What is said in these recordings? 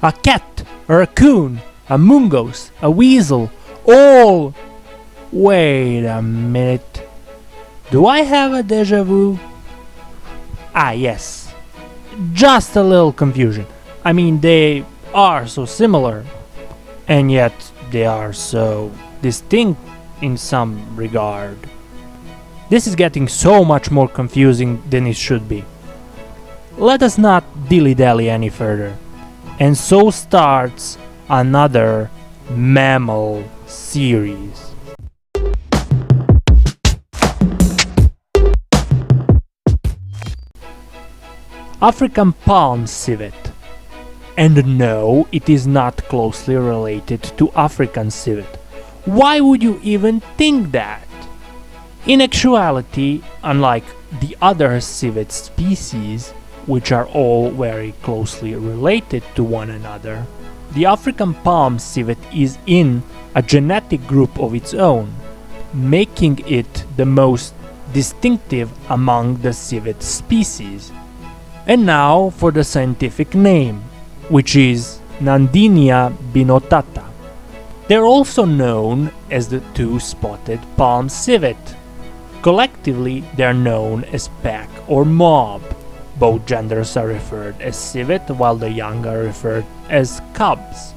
A cat, a raccoon, a mongoose, a weasel, all... Wait a minute. Do I have a déjà vu? Ah, yes. Just a little confusion. I mean, they are so similar, and yet they are so distinct in some regard. This is getting so much more confusing than it should be. Let us not dilly-dally any further. And so starts another Mammal series. African palm civet. And no, it is not closely related to African civet. Why would you even think that? In actuality, unlike the other civet species, which are all very closely related to one another, the African palm civet is in a genetic group of its own, making it the most distinctive among the civet species. And now for the scientific name, which is Nandinia binotata. They're also known as the two-spotted palm civet. Collectively, they're known as pack or mob. Both genders are referred as civet, while the young are referred as cubs.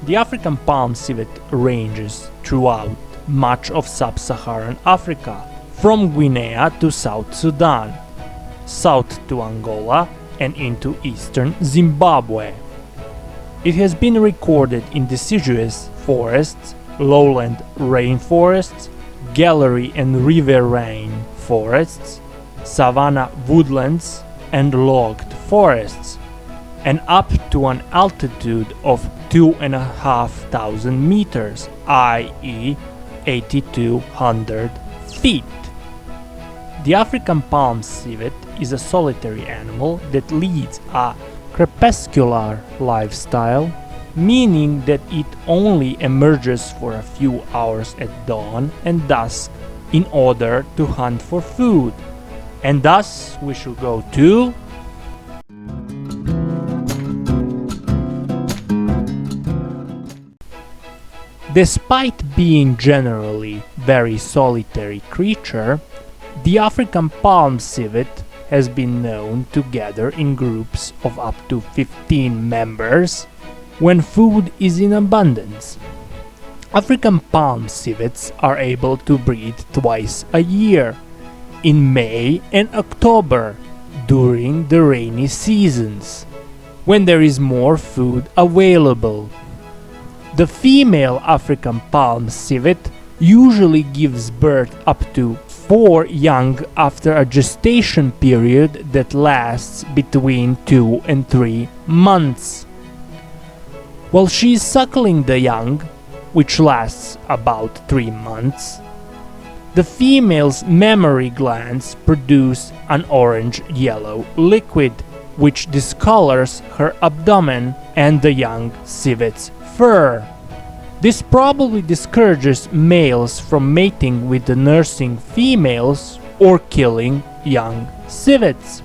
The African palm civet ranges throughout much of sub-Saharan Africa, from Guinea to South Sudan, south to Angola, and into eastern Zimbabwe. It has been recorded in deciduous forests, lowland rainforests, gallery and riverine forests, savanna woodlands and logged forests, and up to an altitude of 2,500 meters, i.e. 8,200 feet. The African palm civet is a solitary animal that leads a crepuscular lifestyle, meaning that it only emerges for a few hours at dawn and dusk in order to hunt for food. And thus we should go to Despite being generally very solitary creature, the African palm civet has been known to gather in groups of up to 15 members when food is in abundance. African palm civets are able to breed twice a year, in May and October, during the rainy seasons, when there is more food available. The female African palm civet usually gives birth up to 4 young after a gestation period that lasts between 2 and 3 months. While she is suckling the young, which lasts about 3 months, the female's mammary glands produce an orange-yellow liquid, which discolors her abdomen and the young civet's fur. This probably discourages males from mating with the nursing females or killing young civets.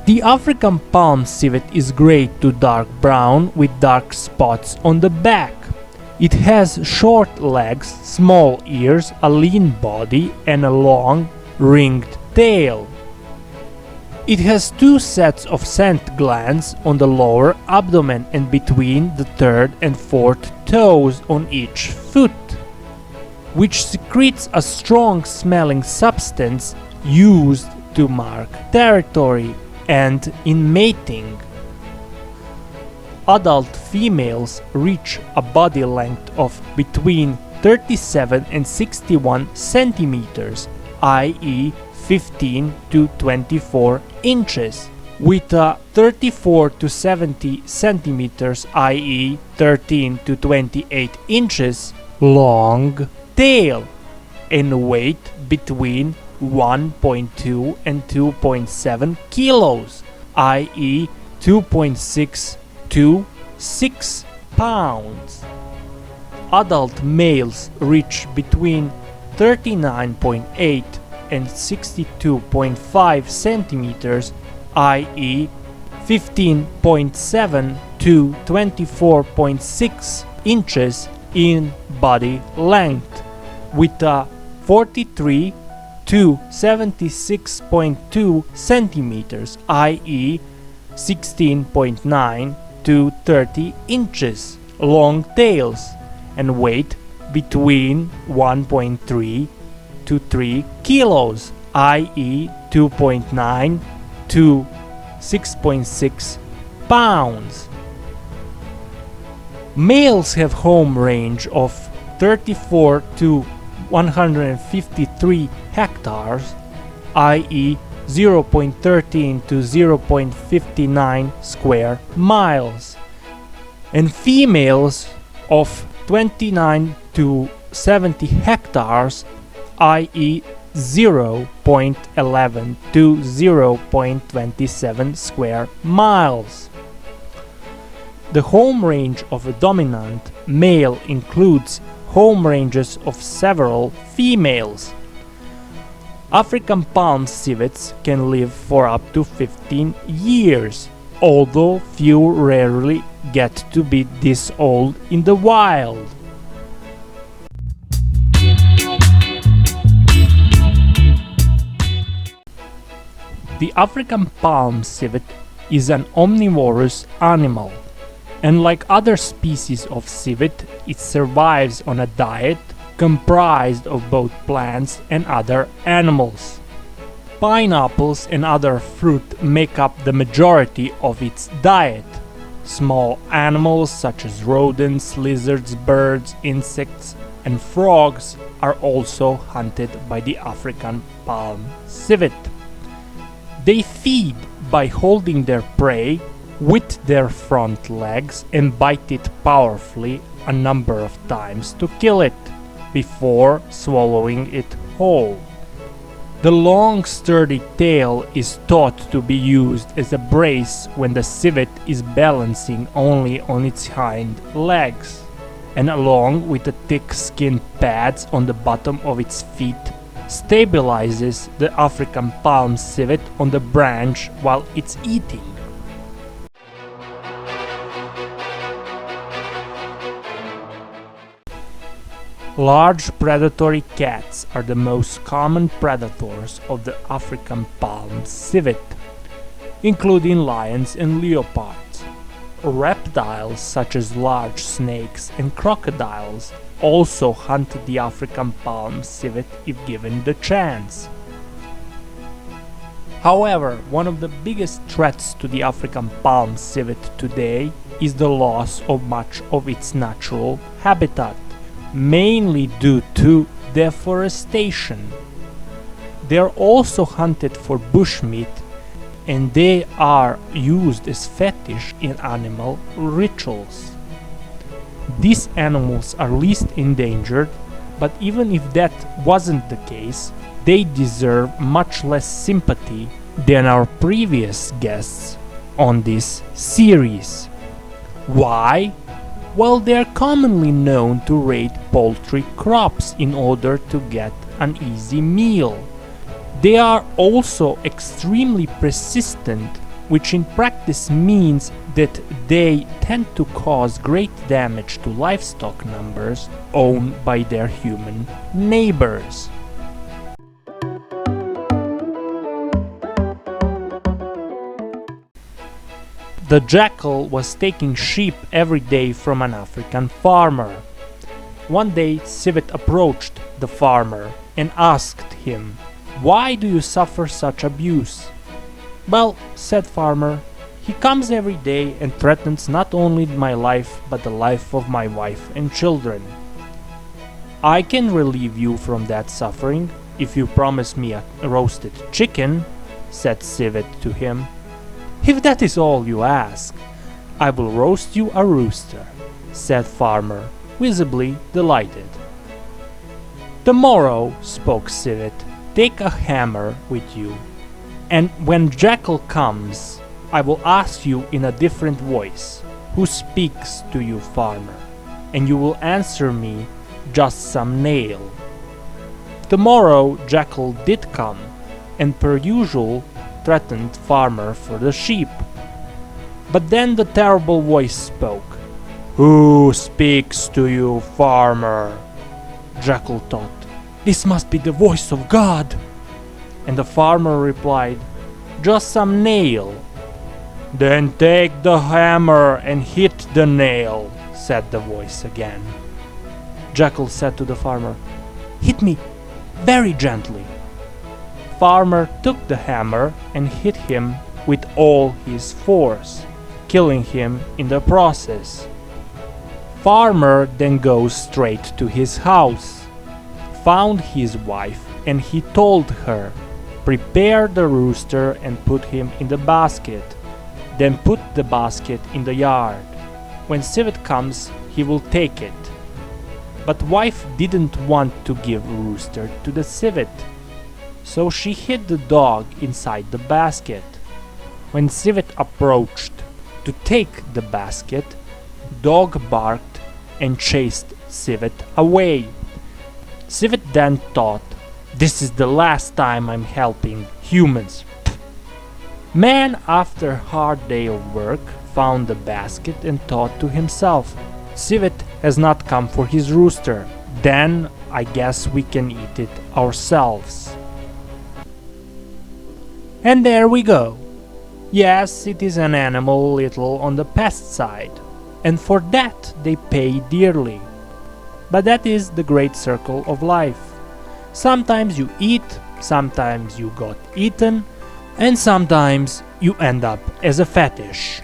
The African palm civet is gray to dark brown with dark spots on the back. It has short legs, small ears, a lean body, and a long, ringed tail. It has 2 sets of scent glands on the lower abdomen and between the 3rd and 4th toes on each foot, which secretes a strong-smelling substance used to mark territory and in mating. Adult females reach a body length of between 37 and 61 centimeters, i.e. 15 to 24 inches, with a 34 to 70 centimeters, i.e. 13 to 28 inches, long tail, and weight between 1.2 and 2.7 kilos, i.e. 2.6 to 6 pounds. Adult males reach between 39.8 and 62.5 centimeters, i.e. 15.7 to 24.6 inches in body length, with a 43 to 76.2 centimeters, i.e. 16.9 to 30 inches, long tails, and weight between 1.3 to 3 kilos, i.e. 2.9 to 6.6 pounds. Males have home range of 34 to 153 hectares, i.e. 0.13 to 0.59 square miles, and females of 29 to 70 hectares, i.e. 0.11 to 0.27 square miles. The home range of a dominant male includes home ranges of several females. African palm civets can live for up to 15 years, although few rarely get to be this old in the wild. The African palm civet is an omnivorous animal, and like other species of civet, it survives on a diet comprised of both plants and other animals. Pineapples and other fruit make up the majority of its diet. Small animals such as rodents, lizards, birds, insects, and frogs are also hunted by the African palm civet. They feed by holding their prey with their front legs and bite it powerfully a number of times to kill it before swallowing it whole. The long sturdy tail is thought to be used as a brace when the civet is balancing only on its hind legs, and along with the thick skin pads on the bottom of its feet stabilizes the African palm civet on the branch while it's eating. Large predatory cats are the most common predators of the African palm civet, including lions and leopards. Reptiles such as large snakes and crocodiles also hunt the African palm civet if given the chance. However, one of the biggest threats to the African palm civet today is the loss of much of its natural habitat, mainly due to deforestation. They are also hunted for bushmeat, and they are used as fetish in animal rituals. These animals are least endangered, but even if that wasn't the case, they deserve much less sympathy than our previous guests on this series. Why? Well, they are commonly known to raid poultry crops in order to get an easy meal. They are also extremely persistent, which in practice means that they tend to cause great damage to livestock numbers owned by their human neighbors. The jackal was taking sheep every day from an African farmer. One day, Civet approached the farmer and asked him, "Why do you suffer such abuse?" "Well," said farmer, "he comes every day and threatens not only my life but the life of my wife and children. I can relieve you from that suffering. if you promise me a roasted chicken," said Civet to him. "If that is all you ask, I will roast you a rooster," said Farmer, visibly delighted. "Tomorrow," spoke Civet, "take a hammer with you, and when Jackal comes, I will ask you in a different voice, 'Who speaks to you, Farmer?' and you will answer me, 'Just some nail.'" Tomorrow Jackal did come, and per usual threatened Farmer for the sheep. But then the terrible voice spoke. "Who speaks to you, Farmer?" Jackal thought, "This must be the voice of God." And the Farmer replied, "Just some nail." "Then take the hammer and hit the nail," said the voice again. Jackal said to the Farmer, "Hit me very gently." Farmer took the hammer and hit him with all his force, killing him in the process. Farmer then goes straight to his house, found his wife, and he told her, "Prepare the rooster and put him in the basket. Then put the basket in the yard. When Civet comes, he will take it." But wife didn't want to give rooster to the Civet, so she hid the dog inside the basket. When Civet approached to take the basket, dog barked and chased Civet away. Civet then thought, "This is the last time I'm helping humans." Man, after a hard day of work, found the basket and thought to himself, "Civet has not come for his rooster, then I guess we can eat it ourselves." And there we go. Yes, it is an animal little on the pest side, and for that they pay dearly. But that is the great circle of life. Sometimes you eat, sometimes you got eaten, and sometimes you end up as a fetish.